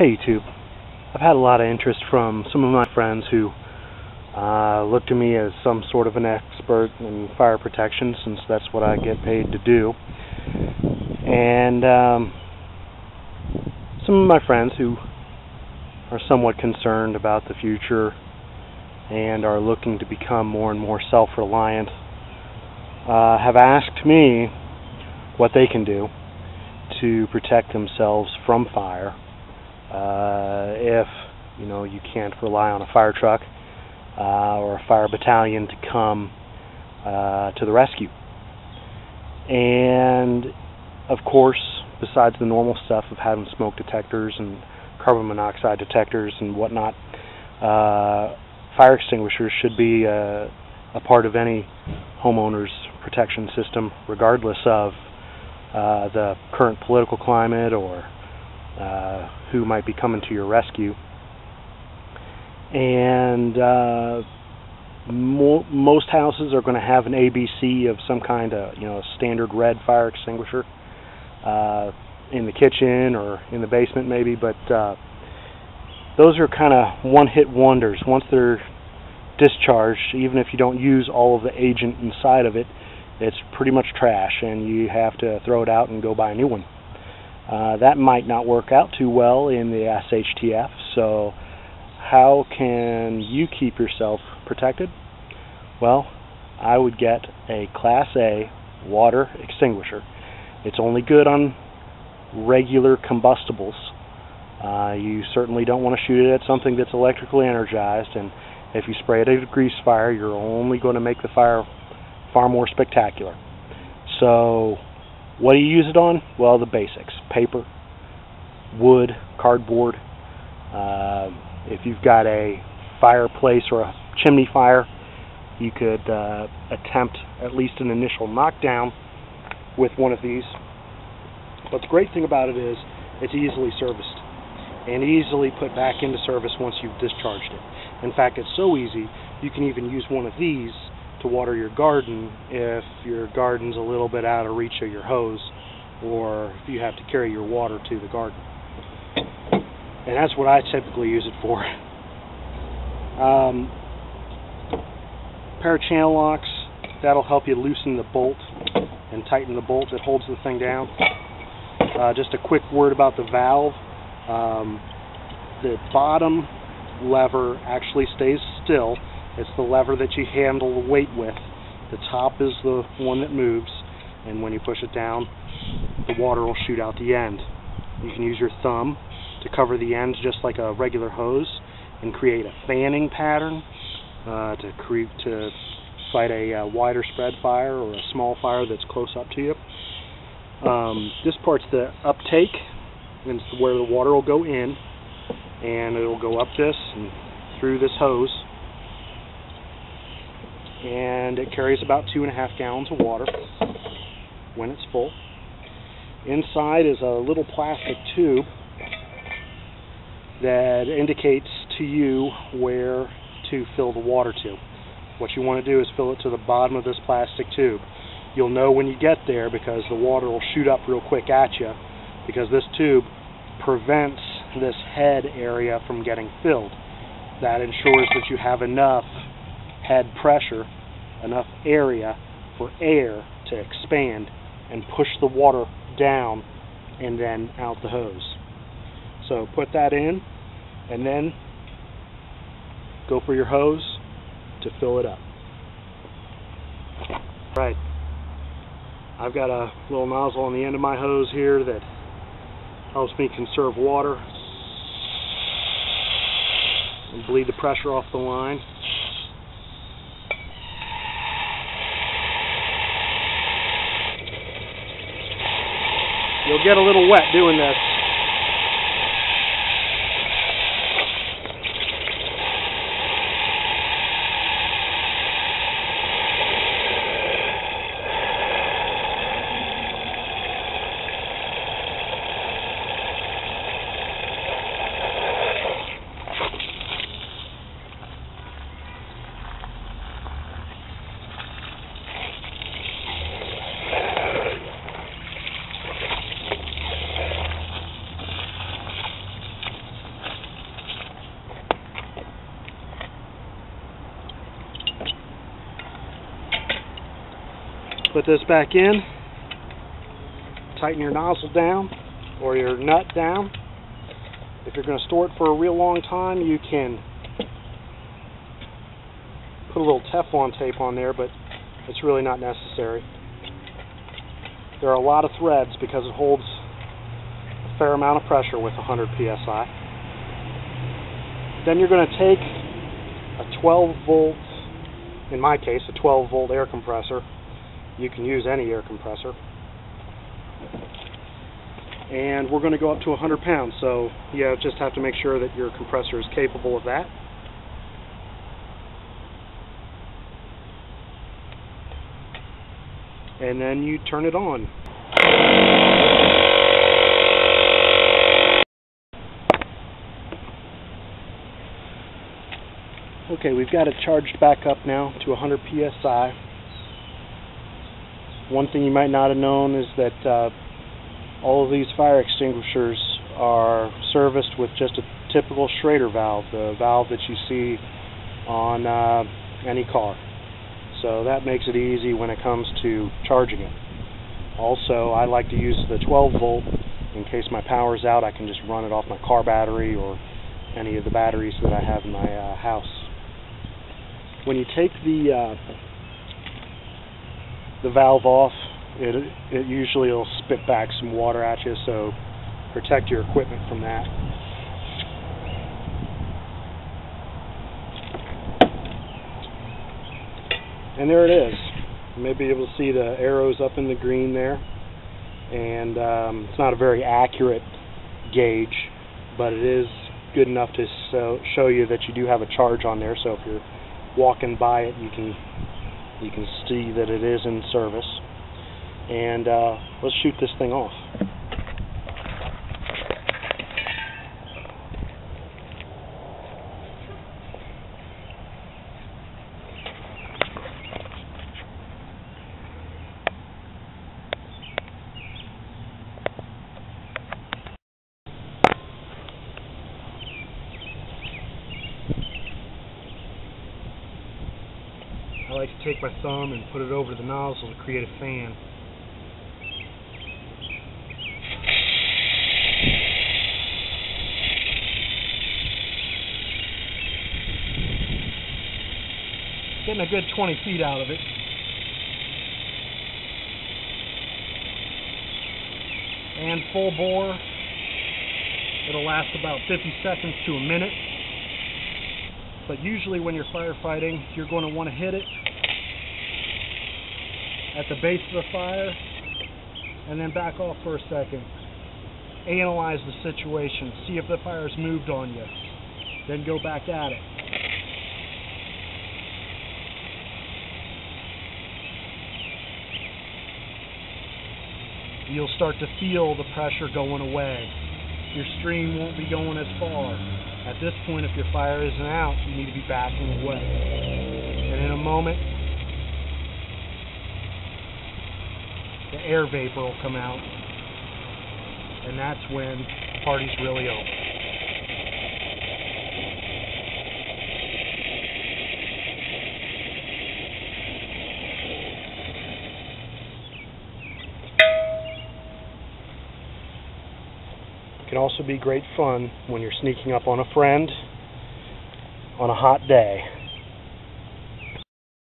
Hey YouTube, I've had a lot of interest from some of my friends who look to me as some sort of an expert in fire protection, since that's what I get paid to do. And some of my friends who are somewhat concerned about the future and are looking to become more and more self-reliant have asked me what they can do to protect themselves from fire if you can't rely on a fire truck or a fire battalion to come to the rescue. And of course, besides the normal stuff of having smoke detectors and carbon monoxide detectors and whatnot, fire extinguishers should be a part of any homeowner's protection system, regardless of the current political climate or who might be coming to your rescue. And most houses are going to have an ABC of some kind of, a standard red fire extinguisher in the kitchen or in the basement maybe, but those are kind of one-hit wonders. Once they're discharged, even if you don't use all of the agent inside of it, it's pretty much trash and you have to throw it out and go buy a new one. That might not work out too well in the SHTF, so how can you keep yourself protected? Well, I would get a Class A water extinguisher. It's only good on regular combustibles. You certainly don't want to shoot it at something that's electrically energized, and if you spray it at a grease fire, you're only going to make the fire far more spectacular. So what do you use it on? Well, the basics: paper, wood, cardboard. If you've got a fireplace or a chimney fire, you could attempt at least an initial knockdown with one of these. But the great thing about it is it's easily serviced and easily put back into service once you've discharged it. In fact, it's so easy you can even use one of these to water your garden if your garden's a little bit out of reach of your hose, or if you have to carry your water to the garden. And that's what I typically use it for. Pair of channel locks, that'll help you loosen the bolt and tighten the bolt that holds the thing down. Just a quick word about the valve. The bottom lever actually stays still. It's the lever that you handle the weight with. The top is the one that moves, and when you push it down, the water will shoot out the end. You can use your thumb to cover the ends just like a regular hose and create a fanning pattern to fight a wider spread fire or a small fire that's close up to you. This part's the uptake, and it's where the water will go in, and it'll go up this and through this hose, and it carries about 2.5 gallons of water when it's full. Inside is a little plastic tube that indicates to you where to fill the water to. What you want to do is fill it to the bottom of this plastic tube. You'll know when you get there because the water will shoot up real quick at you, because this tube prevents this head area from getting filled. That ensures that you have enough head pressure, enough area for air to expand and push the water down and then out the hose. So put that in and then go for your hose to fill it up. Right. I've got a little nozzle on the end of my hose here that helps me conserve water and bleed the pressure off the line. You'll get a little wet doing this. Put this back in, tighten your nozzle down or your nut down. If you're going to store it for a real long time, you can put a little Teflon tape on there, but it's really not necessary. There are a lot of threads because it holds a fair amount of pressure with 100 psi. Then you're going to take a 12 volt, in my case a 12 volt air compressor. You can use any air compressor. And we're going to go up to 100 pounds, so you just have to make sure that your compressor is capable of that. And then you turn it on. Okay, we've got it charged back up now to 100 psi. One thing you might not have known is that all of these fire extinguishers are serviced with just a typical Schrader valve, the valve that you see on any car. So that makes it easy when it comes to charging it. Also, I like to use the 12 volt in case my power's out. I can just run it off my car battery or any of the batteries that I have in my house. When you take the valve off, it usually will spit back some water at you, so protect your equipment from that. And there it is. You may be able to see the arrows up in the green there, and it's not a very accurate gauge, but it is good enough to show you that you do have a charge on there. So if you're walking by it, you can see that it is in service. And let's shoot this thing off. I like to take my thumb and put it over the nozzle to create a fan. Getting a good 20 feet out of it. And full bore, it'll last about 50 seconds to a minute. But usually when you're firefighting, you're going to want to hit it at the base of the fire and then back off for a second. Analyze the situation, see if the fire's moved on you, then go back at it. You'll start to feel the pressure going away. Your stream won't be going as far. At this point, if your fire isn't out, you need to be backing away. And in a moment, the air vapor will come out, and that's when the party's really over. It can also be great fun when you're sneaking up on a friend on a hot day.